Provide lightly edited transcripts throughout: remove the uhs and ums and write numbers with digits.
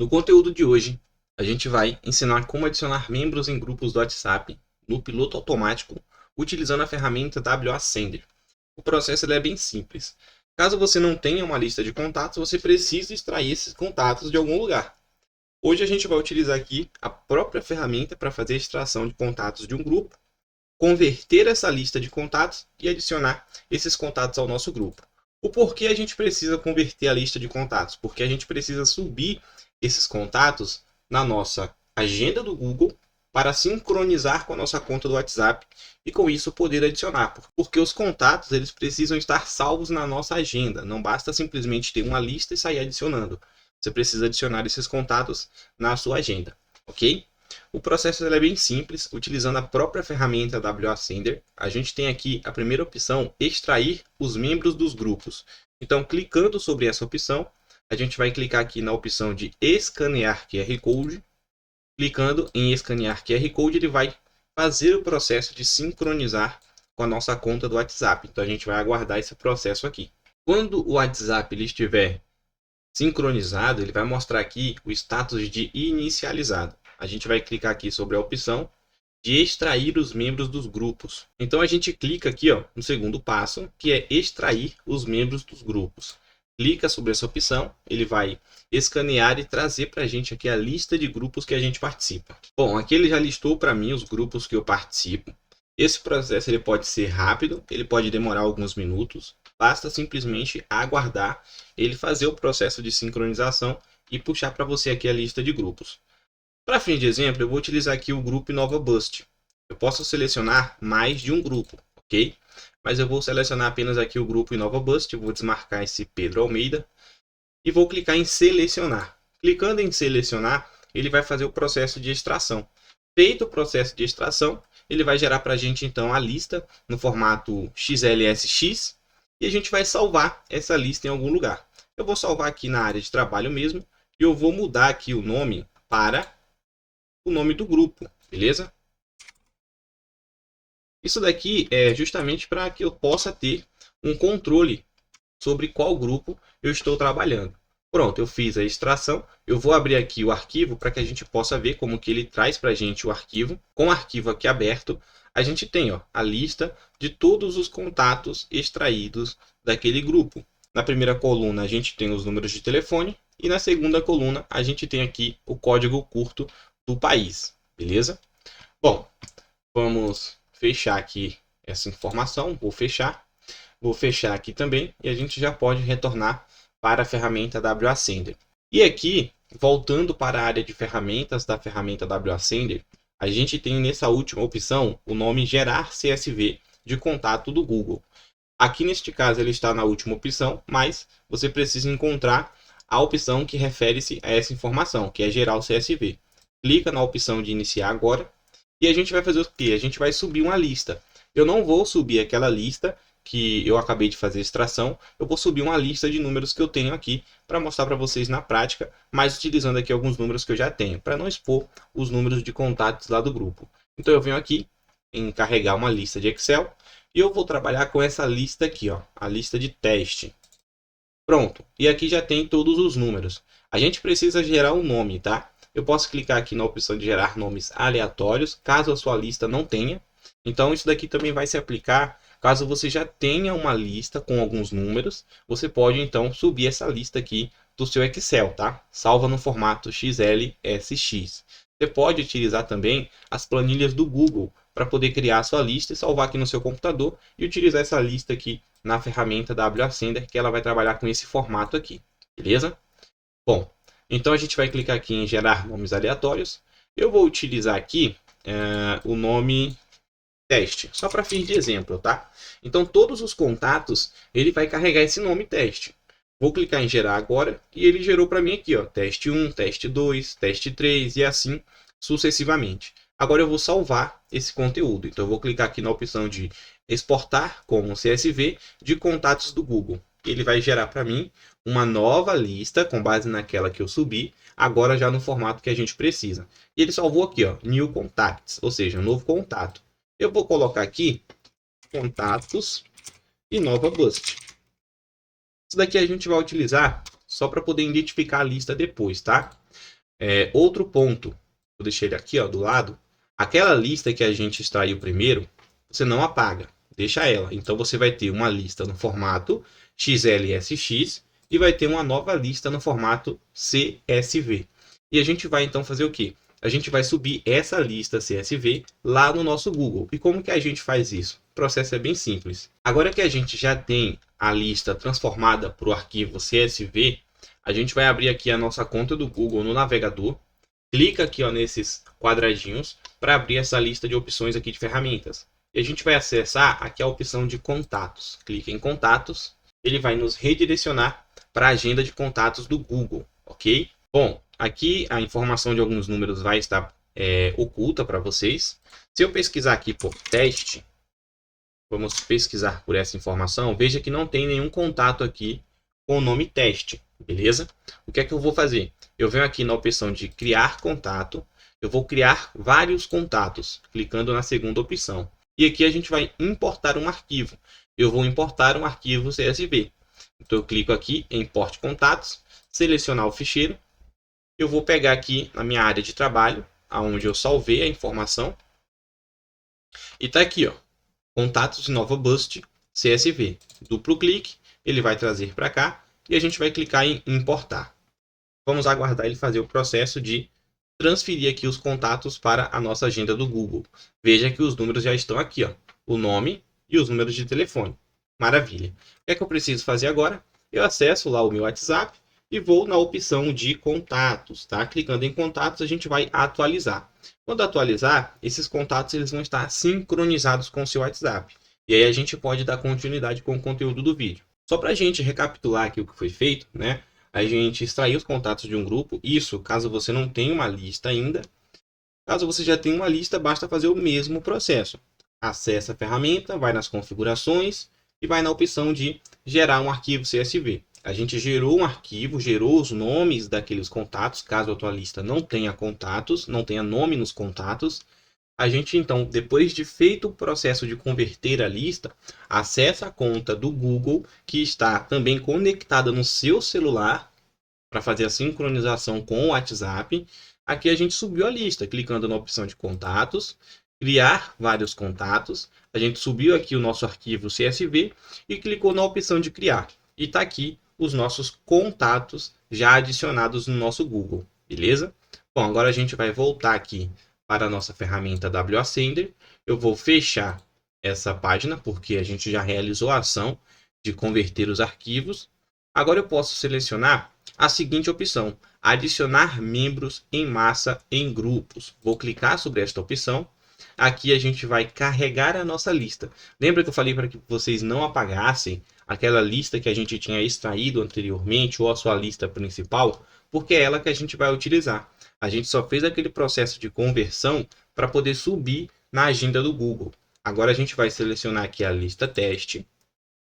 No conteúdo de hoje, a gente vai ensinar como adicionar membros em grupos do WhatsApp no piloto automático utilizando a ferramenta WA Sender. O processo é bem simples. Caso você não tenha uma lista de contatos, você precisa extrair esses contatos de algum lugar. Hoje a gente vai utilizar aqui a própria ferramenta para fazer a extração de contatos de um grupo, converter essa lista de contatos e adicionar esses contatos ao nosso grupo. O porquê a gente precisa converter a lista de contatos? Porque a gente precisa subir esses contatos na nossa agenda do Google para sincronizar com a nossa conta do WhatsApp e com isso poder adicionar. Porque os contatos eles precisam estar salvos na nossa agenda. Não basta simplesmente ter uma lista e sair adicionando. Você precisa adicionar esses contatos na sua agenda, ok? O processo é bem simples, utilizando a própria ferramenta WA Sender. A gente tem aqui a primeira opção, extrair os membros dos grupos. Então, clicando sobre essa opção, a gente vai clicar aqui na opção de escanear QR Code. Clicando em escanear QR Code, ele vai fazer o processo de sincronizar com a nossa conta do WhatsApp. Então, a gente vai aguardar esse processo aqui. Quando o WhatsApp ele estiver sincronizado, ele vai mostrar aqui o status de inicializado. A gente vai clicar aqui sobre a opção de extrair os membros dos grupos. Então a gente clica aqui no segundo passo, que é extrair os membros dos grupos. Clica sobre essa opção, ele vai escanear e trazer para a gente aqui a lista de grupos que a gente participa. Bom, aqui ele já listou para mim os grupos que eu participo. Esse processo ele pode ser rápido, ele pode demorar alguns minutos. Basta simplesmente aguardar ele fazer o processo de sincronização e puxar para você aqui a lista de grupos. Para fim de exemplo, eu vou utilizar aqui o grupo InovaBust. Eu posso selecionar mais de um grupo, ok? Mas eu vou selecionar apenas aqui o grupo InovaBust, vou desmarcar esse Pedro Almeida e vou clicar em selecionar. Clicando em selecionar, ele vai fazer o processo de extração. Feito o processo de extração, ele vai gerar para a gente então a lista no formato XLSX e a gente vai salvar essa lista em algum lugar. Eu vou salvar aqui na área de trabalho mesmo e eu vou mudar aqui o nome para o nome do grupo, beleza? Isso daqui é justamente para que eu possa ter um controle sobre qual grupo eu estou trabalhando. Pronto, eu fiz a extração. Eu vou abrir aqui o arquivo para que a gente possa ver como que ele traz para a gente o arquivo. Com o arquivo aqui aberto, a gente tem a lista de todos os contatos extraídos daquele grupo. Na primeira coluna a gente tem os números de telefone e na segunda coluna a gente tem aqui o código curto do país, beleza? Bom, vamos fechar aqui essa informação, vou fechar aqui também e a gente já pode retornar para a ferramenta WA Sender. E aqui, voltando para a área de ferramentas da ferramenta WA Sender, a gente tem nessa última opção o nome gerar CSV de contato do Google. Aqui neste caso ele está na última opção, mas você precisa encontrar a opção que refere-se a essa informação, que é gerar o CSV. Clica na opção de iniciar agora e a gente vai fazer o quê? A gente vai subir uma lista. Eu não vou subir aquela lista que eu acabei de fazer extração, eu vou subir uma lista de números que eu tenho aqui para mostrar para vocês na prática, mas utilizando aqui alguns números que eu já tenho, para não expor os números de contatos lá do grupo. Então eu venho aqui em carregar uma lista de Excel e eu vou trabalhar com essa lista aqui, a lista de teste. Pronto, e aqui já tem todos os números. A gente precisa gerar um nome, tá? Eu posso clicar aqui na opção de gerar nomes aleatórios, caso a sua lista não tenha. Então isso daqui também vai se aplicar caso você já tenha uma lista com alguns números. Você pode então subir essa lista aqui do seu Excel, tá? Salva no formato XLSX. Você pode utilizar também as planilhas do Google para poder criar a sua lista e salvar aqui no seu computador e utilizar essa lista aqui na ferramenta WA Sender, que ela vai trabalhar com esse formato aqui, beleza? Bom, então a gente vai clicar aqui em gerar nomes aleatórios. Eu vou utilizar aqui o nome teste, só para fins de exemplo, tá? Então todos os contatos, ele vai carregar esse nome teste. Vou clicar em gerar agora e ele gerou para mim aqui, teste 1, teste 2, teste 3 e assim sucessivamente. Agora eu vou salvar esse conteúdo. Então eu vou clicar aqui na opção de exportar como CSV de contatos do Google. Ele vai gerar para mim uma nova lista com base naquela que eu subi, agora já no formato que a gente precisa. E ele salvou aqui, New Contacts, ou seja, um novo contato. Eu vou colocar aqui contatos InovaBust. Isso daqui a gente vai utilizar só para poder identificar a lista depois, tá? Outro ponto, vou deixar ele aqui, ó, do lado. Aquela lista que a gente extraiu primeiro, você não apaga, deixa ela. Então você vai ter uma lista no formato XLSX e vai ter uma nova lista no formato CSV. E a gente vai então fazer o quê? A gente vai subir essa lista CSV lá no nosso Google. E como que a gente faz isso? O processo é bem simples. Agora que a gente já tem a lista transformada para o arquivo CSV, a gente vai abrir aqui a nossa conta do Google no navegador. Clica aqui, ó, nesses quadradinhos para abrir essa lista de opções aqui de ferramentas. E a gente vai acessar aqui a opção de contatos. Clica em contatos, ele vai nos redirecionar para a agenda de contatos do Google, ok? Bom, aqui a informação de alguns números vai estar oculta para vocês. Se eu pesquisar aqui por teste, vamos pesquisar por essa informação, veja que não tem nenhum contato aqui com o nome teste, beleza? O que é que eu vou fazer? Eu venho aqui na opção de criar contato, eu vou criar vários contatos, clicando na segunda opção. E aqui a gente vai importar um arquivo. Eu vou importar um arquivo CSV. Então eu clico aqui em Import Contatos, selecionar o ficheiro. Eu vou pegar aqui na minha área de trabalho, aonde eu salvei a informação. E está aqui, ó, Contatos de Nova Bust CSV. Duplo clique, ele vai trazer para cá e a gente vai clicar em importar. Vamos aguardar ele fazer o processo de transferir aqui os contatos para a nossa agenda do Google. Veja que os números já estão aqui, ó, o nome e os números de telefone. Maravilha. O que é que eu preciso fazer agora? Eu acesso lá o meu WhatsApp e vou na opção de contatos, tá? Clicando em contatos, a gente vai atualizar. Quando atualizar, esses contatos eles vão estar sincronizados com o seu WhatsApp. E aí a gente pode dar continuidade com o conteúdo do vídeo. Só para a gente recapitular aqui o que foi feito, né? A gente extraiu os contatos de um grupo. Isso, caso você não tenha uma lista ainda. Caso você já tenha uma lista, basta fazer o mesmo processo. Acesse a ferramenta, vai nas configurações e vai na opção de gerar um arquivo CSV. A gente gerou um arquivo, gerou os nomes daqueles contatos, caso a tua lista não tenha contatos, não tenha nome nos contatos. A gente, então, depois de feito o processo de converter a lista, acessa a conta do Google, que está também conectada no seu celular, para fazer a sincronização com o WhatsApp. Aqui a gente subiu a lista, clicando na opção de contatos, criar vários contatos. A gente subiu aqui o nosso arquivo CSV e clicou na opção de criar. E está aqui os nossos contatos já adicionados no nosso Google, beleza? Bom, agora a gente vai voltar aqui para a nossa ferramenta WASender. Eu vou fechar essa página, porque a gente já realizou a ação de converter os arquivos. Agora eu posso selecionar a seguinte opção: adicionar membros em massa em grupos. Vou clicar sobre esta opção. Aqui a gente vai carregar a nossa lista. Lembra que eu falei para que vocês não apagassem aquela lista que a gente tinha extraído anteriormente ou a sua lista principal? Porque é ela que a gente vai utilizar. A gente só fez aquele processo de conversão para poder subir na agenda do Google. Agora a gente vai selecionar aqui a lista teste.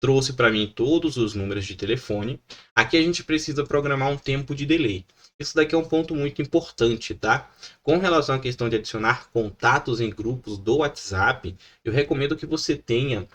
Trouxe para mim todos os números de telefone. Aqui a gente precisa programar um tempo de delay. Isso daqui é um ponto muito importante, tá? Com relação à questão de adicionar contatos em grupos do WhatsApp, eu recomendo que você tenha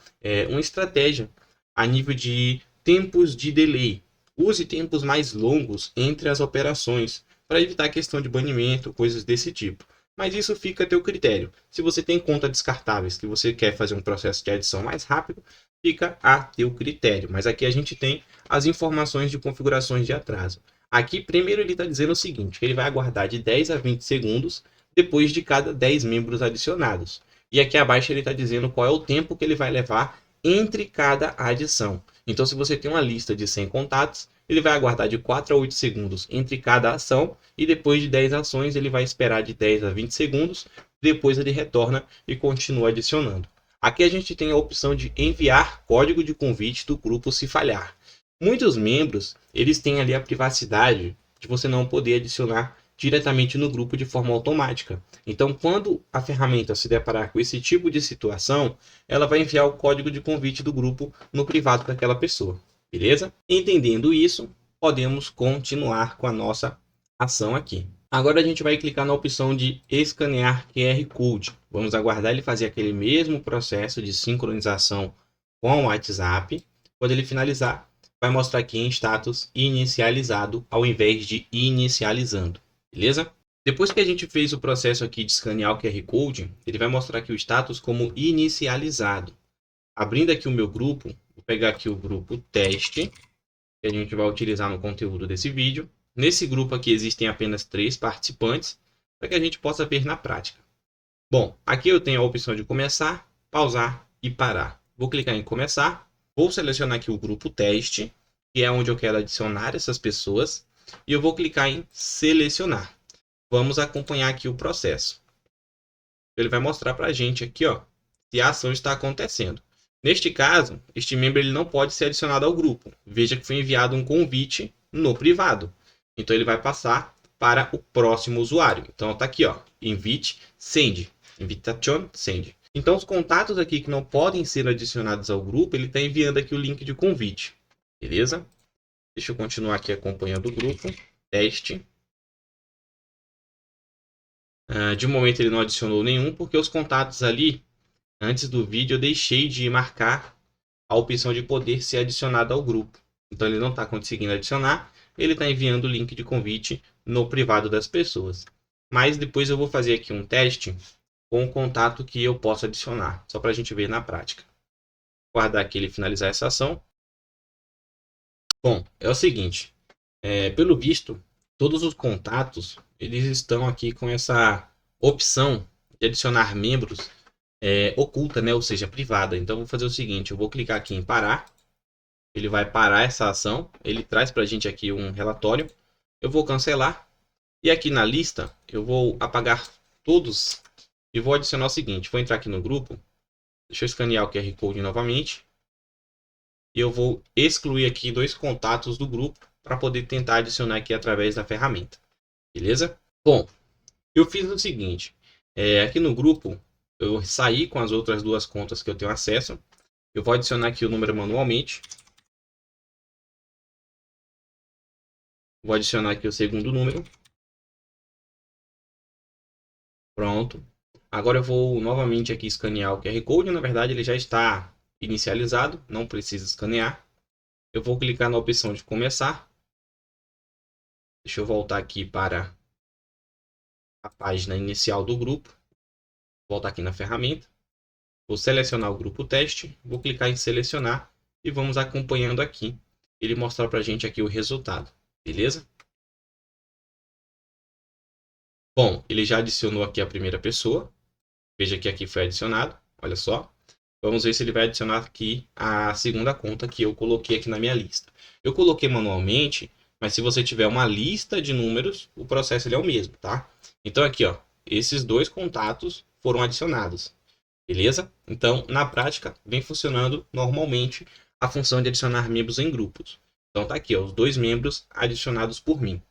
uma estratégia a nível de tempos de delay. Use tempos mais longos entre as operações para evitar a questão de banimento, coisas desse tipo. Mas isso fica a teu critério. Se você tem contas descartáveis que você quer fazer um processo de adição mais rápido, fica a teu critério. Mas aqui a gente tem as informações de configurações de atraso. Aqui, primeiro, ele está dizendo o seguinte: ele vai aguardar de 10 a 20 segundos depois de cada 10 membros adicionados. E aqui abaixo ele está dizendo qual é o tempo que ele vai levar entre cada adição. Então, se você tem uma lista de 100 contatos, ele vai aguardar de 4 a 8 segundos entre cada ação e depois de 10 ações ele vai esperar de 10 a 20 segundos, depois ele retorna e continua adicionando. Aqui a gente tem a opção de enviar código de convite do grupo se falhar. Muitos membros, eles têm ali a privacidade de você não poder adicionar diretamente no grupo de forma automática. Então, quando a ferramenta se deparar com esse tipo de situação, ela vai enviar o código de convite do grupo no privado daquela pessoa. Beleza? Entendendo isso, podemos continuar com a nossa ação aqui. Agora a gente vai clicar na opção de escanear QR Code. Vamos aguardar ele fazer aquele mesmo processo de sincronização com o WhatsApp. Quando ele finalizar, vai mostrar aqui em status inicializado ao invés de inicializando, beleza? Depois que a gente fez o processo aqui de escanear o QR Code, ele vai mostrar aqui o status como inicializado. Abrindo aqui o meu grupo, vou pegar aqui o grupo teste, que a gente vai utilizar no conteúdo desse vídeo. Nesse grupo aqui existem apenas 3 participantes, para que a gente possa ver na prática. Bom, aqui eu tenho a opção de começar, pausar e parar. Vou clicar em começar, vou selecionar aqui o grupo teste, que é onde eu quero adicionar essas pessoas, e eu vou clicar em selecionar. Vamos acompanhar aqui o processo. Ele vai mostrar para a gente aqui, ó, se a ação está acontecendo. Neste caso, este membro ele não pode ser adicionado ao grupo. Veja que foi enviado um convite no privado. Então ele vai passar para o próximo usuário. Então está aqui, ó, invite, send, invitation, send. Então os contatos aqui que não podem ser adicionados ao grupo, ele está enviando aqui o link de convite. Beleza? Deixa eu continuar aqui acompanhando o grupo. Teste. De momento ele não adicionou nenhum, porque os contatos ali, antes do vídeo, eu deixei de marcar a opção de poder ser adicionado ao grupo. Então ele não está conseguindo adicionar, ele está enviando o link de convite no privado das pessoas. Mas depois eu vou fazer aqui um teste com o contato que eu posso adicionar, só para a gente ver na prática. Guardar aqui ele finalizar essa ação. Bom, é o seguinte, pelo visto, todos os contatos eles estão aqui com essa opção de adicionar membros oculta, né? Ou seja, privada. Então, vou fazer o seguinte, eu vou clicar aqui em parar. Ele vai parar essa ação. Ele traz para a gente aqui um relatório. Eu vou cancelar. E aqui na lista, eu vou apagar todos. E vou adicionar o seguinte, vou entrar aqui no grupo. Deixa eu escanear o QR Code novamente. E eu vou excluir aqui 2 contatos do grupo para poder tentar adicionar aqui através da ferramenta. Beleza? Bom, eu fiz o seguinte. Aqui no grupo, eu saí com as outras 2 contas que eu tenho acesso. Eu vou adicionar aqui o número manualmente. Vou adicionar aqui o segundo número. Pronto. Agora eu vou novamente aqui escanear o QR Code. Na verdade, ele já está inicializado. Não precisa escanear. Eu vou clicar na opção de começar. Deixa eu voltar aqui para a página inicial do grupo. Voltar aqui na ferramenta. Vou selecionar o grupo teste. Vou clicar em selecionar. E vamos acompanhando aqui. Ele mostrar para a gente aqui o resultado. Beleza? Bom, ele já adicionou aqui a primeira pessoa. Veja que aqui foi adicionado. Olha só. Vamos ver se ele vai adicionar aqui a segunda conta que eu coloquei aqui na minha lista. Eu coloquei manualmente, mas se você tiver uma lista de números, o processo ele é o mesmo, tá? Então aqui, ó, esses 2 contatos foram adicionados. Beleza? Então, na prática, vem funcionando normalmente a função de adicionar membros em grupos. Então tá aqui, ó, os 2 membros adicionados por mim.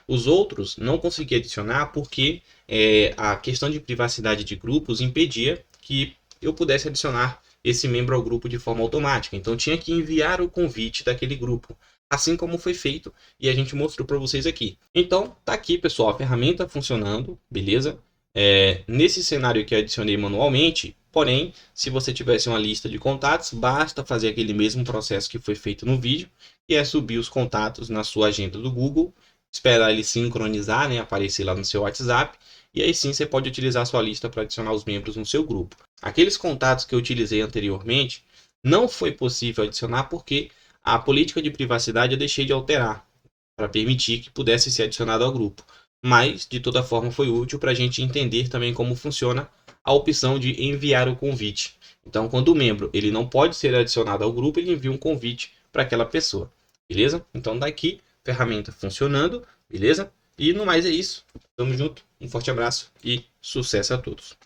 Os outros não consegui adicionar porque a questão de privacidade de grupos impedia que eu pudesse adicionar esse membro ao grupo de forma automática. Então tinha que enviar o convite daquele grupo, assim como foi feito e a gente mostrou para vocês aqui. Então tá aqui, pessoal, a ferramenta funcionando, beleza? Nesse cenário que eu adicionei manualmente, porém, se você tivesse uma lista de contatos, basta fazer aquele mesmo processo que foi feito no vídeo, que é subir os contatos na sua agenda do Google, esperar ele sincronizar, né, aparecer lá no seu WhatsApp, e aí sim você pode utilizar a sua lista para adicionar os membros no seu grupo. Aqueles contatos que eu utilizei anteriormente, não foi possível adicionar porque a política de privacidade eu deixei de alterar, para permitir que pudesse ser adicionado ao grupo. Mas, de toda forma, foi útil para a gente entender também como funciona a opção de enviar o convite. Então, quando o membro ele não pode ser adicionado ao grupo, ele envia um convite para aquela pessoa. Beleza? Então, daqui, ferramenta funcionando, beleza? E no mais é isso. Tamo junto, um forte abraço e sucesso a todos.